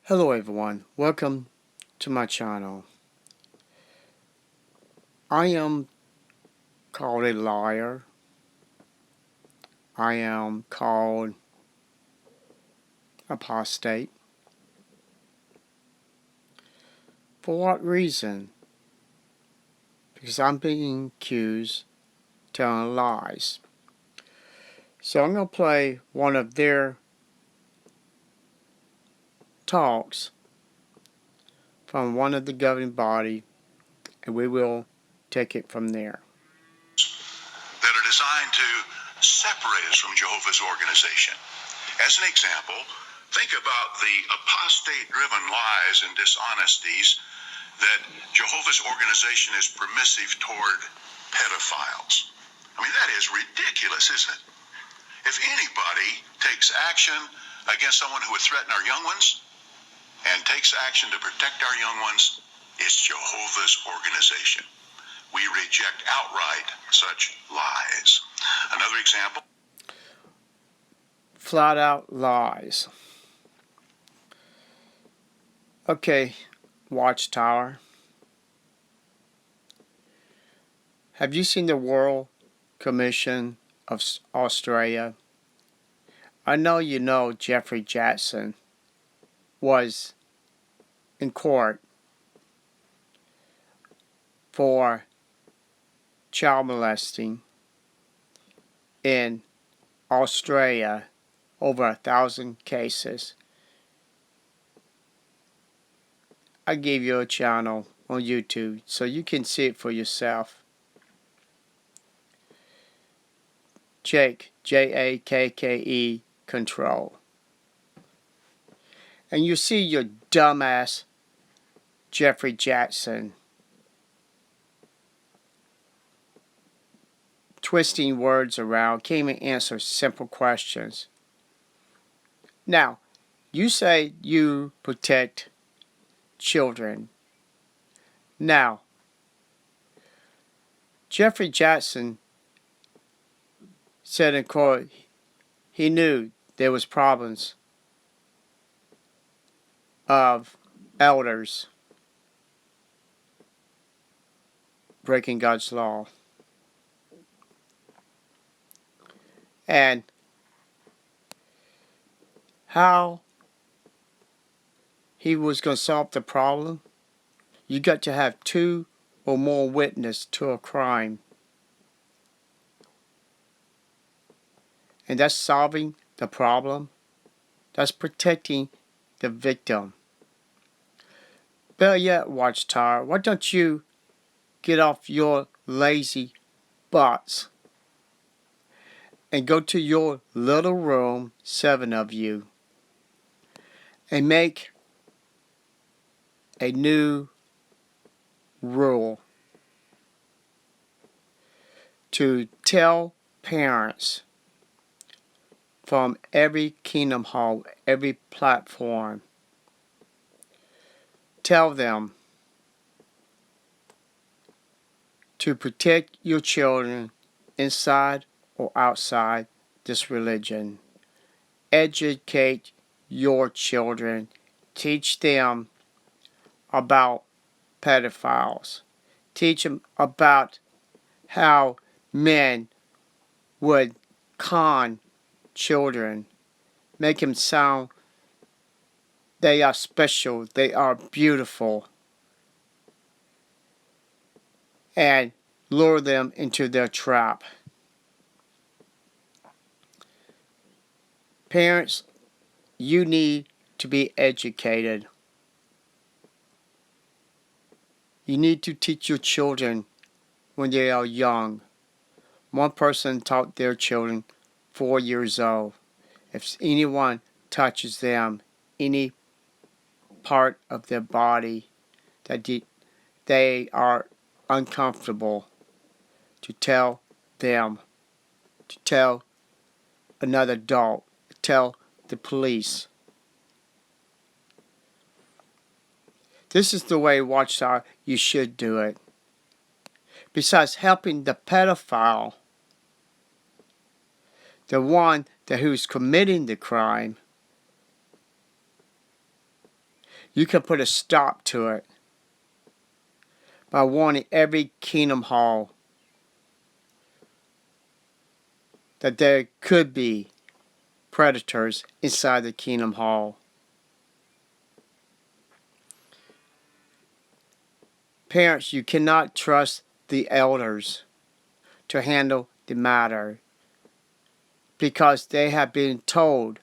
Hello everyone, welcome to my channel. I am called a liar. I am called apostate. For what reason? Because I'm being accused of telling lies. So I'm going to play one of their talks from one of the governing body, and we will take it from there. That are designed to separate us from Jehovah's organization. As an example, think about the apostate-driven lies and dishonesties that Jehovah's organization is permissive toward pedophiles. I mean, that is ridiculous, isn't it? If anybody takes action against someone who would threaten our young ones and takes action to protect our young ones, it's Jehovah's organization. We reject outright such lies. Another example. Flat out lies. Okay, watchtower. Have you seen the World Commission of Australia? I know you know Jeffrey Jackson was in court for child molesting in Australia, over 1,000 cases. I gave you a channel on YouTube so you can see it for yourself. Jake, Jakke, control. And you see your dumbass Jeffrey Jackson twisting words around, can't even answer simple questions. Now, you say you protect children. Now, Jeffrey Jackson said in court he knew there was problems of elders breaking God's law. And how he was going to solve the problem, you got to have 2 or more witnesses to a crime. And that's solving the problem. That's protecting the victim. Better yet, Watchtower, why don't you get off your lazy butts and go to your little room, 7 of you, and make a new rule to tell parents from every Kingdom Hall, every platform, tell them to protect your children inside or outside this religion. Educate your children. Teach them about pedophiles. Teach them about how men would con children. Make them sound they are special, they are beautiful, and lure them into their trap. Parents, you need to be educated. You need to teach your children when they are young. One person taught their children 4 years old. If anyone touches them, any part of their body that they are uncomfortable, to tell them, to tell another adult, tell the police. This is the way, Watchtower, you should do it. Besides helping the pedophile, the one who's committing the crime, You can put a stop to it by warning every Kingdom Hall that there could be predators inside the Kingdom Hall. Parents, you cannot trust the elders to handle the matter because they have been told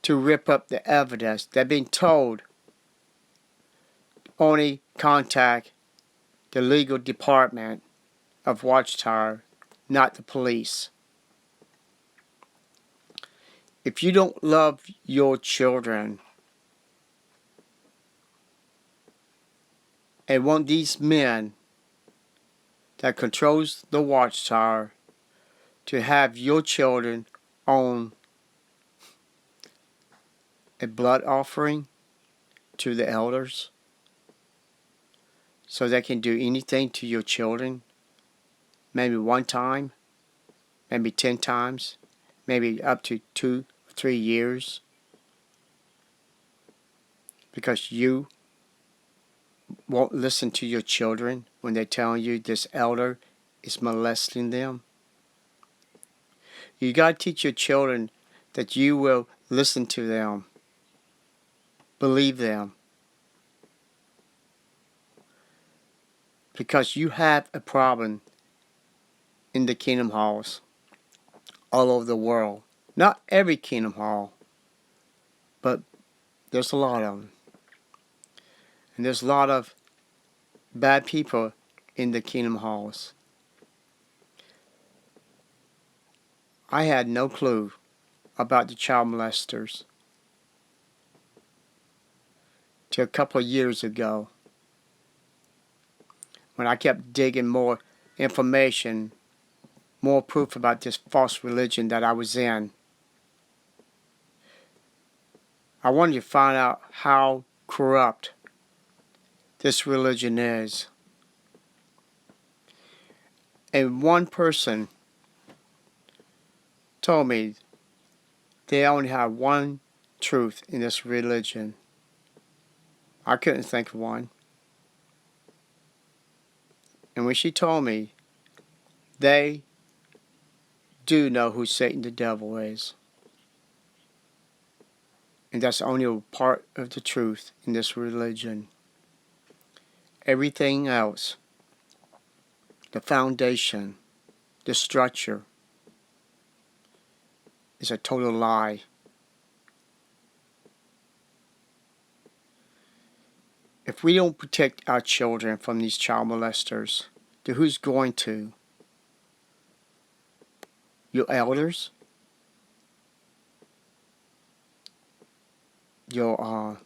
to rip up the evidence. They've been told only contact the legal department of Watchtower, not the police. If you don't love your children and want these men that controls the Watchtower to have your children on a blood offering to the elders so they can do anything to your children, maybe one time, maybe 10 times, maybe up to 2 or 3 years, because you won't listen to your children when they tell you this elder is molesting them. You got to teach your children that you will listen to them, believe them, because you have a problem in the Kingdom Halls all over the world. Not every Kingdom Hall, but there's a lot of them. And there's a lot of bad people in the Kingdom Halls. I had no clue about the child molesters till a couple of years ago when I kept digging more information, more proof about this false religion that I was in. I wanted to find out how corrupt this religion is. And one person told me they only have one truth in this religion. I couldn't think of one. And when she told me, they do know who Satan the devil is. And that's only a part of the truth in this religion. Everything else, the foundation, the structure, is a total lie. If we don't protect our children from these child molesters, then who's going to? Your elders? Your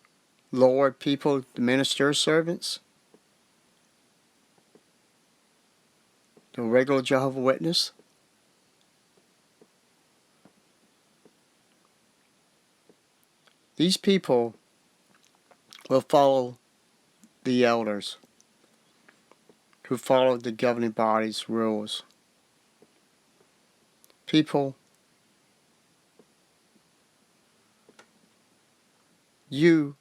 Lord people, the minister servants? The regular Jehovah Witness? These people will follow the elders who follow the governing body's rules. People, you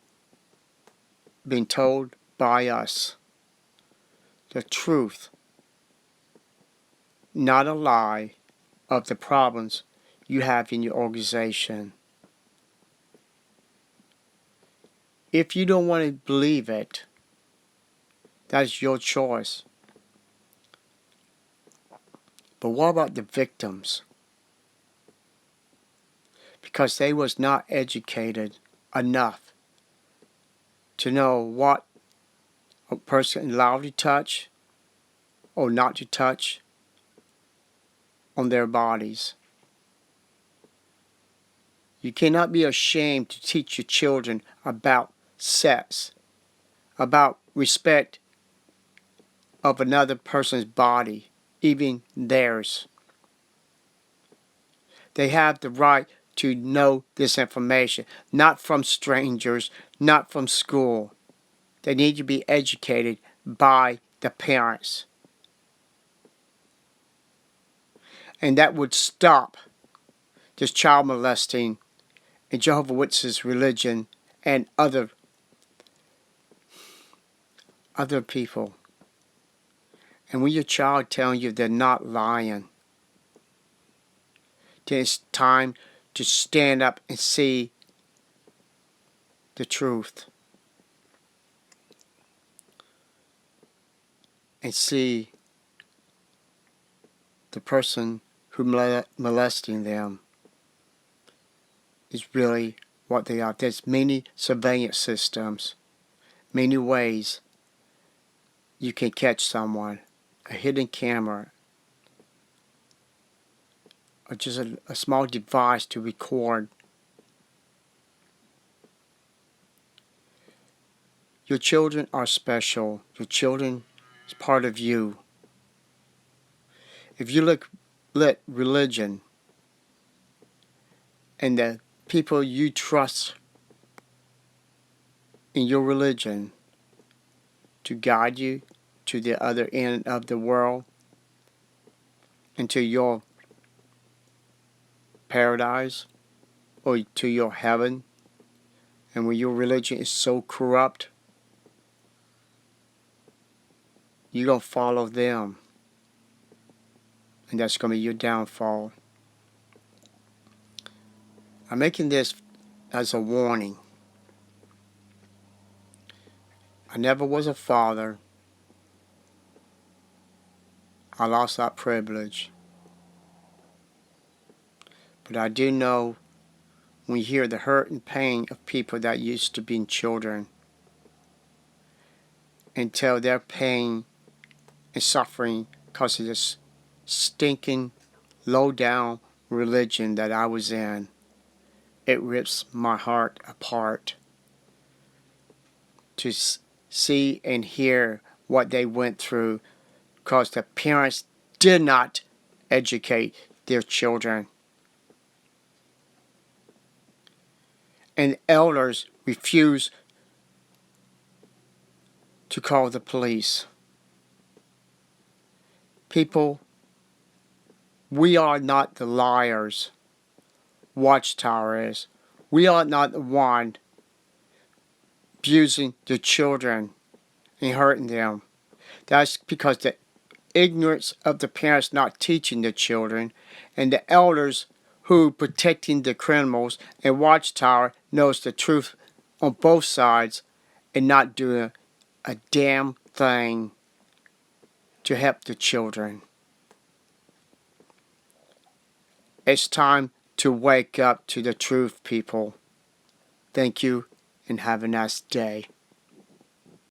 been told by us the truth, not a lie, of the problems you have in your organization. If you don't want to believe it, that's your choice. But what about the victims? Because they was not educated enough to know what a person allowed to touch or not to touch on their bodies. You cannot be ashamed to teach your children about sex, about respect of another person's body, even theirs. They have the right to know this information, not from strangers, not from school. They need to be educated by the parents. And that would stop this child molesting in Jehovah Witnesses religion and other people. And when your child telling you they're not lying, then it's time to stand up and see the truth. And see the person who molesting them is really what they are. There's many surveillance systems, many ways you can catch someone. A hidden camera, or just a small device to record. Your children are special. Your children is part of you. If you let religion and the people you trust in your religion to guide you to the other end of the world, into your paradise or to your heaven, and when your religion is so corrupt, you're going to follow them, and that's going to be your downfall. I'm making this as a warning. I never was a father. I lost that privilege. But I do know when you hear the hurt and pain of people that used to be children and tell their pain and suffering because of this stinking, low-down religion that I was in, it rips my heart apart to see and hear what they went through because the parents did not educate their children. And elders refused to call the police. People, we are not the liars. Watchtower is. We are not the one abusing the children and hurting them. That's because the ignorance of the parents not teaching the children, and the elders who protecting the criminals, and Watchtower knows the truth on both sides and not doing a damn thing to help the children. It's time to wake up to the truth, people. Thank you and have a nice day.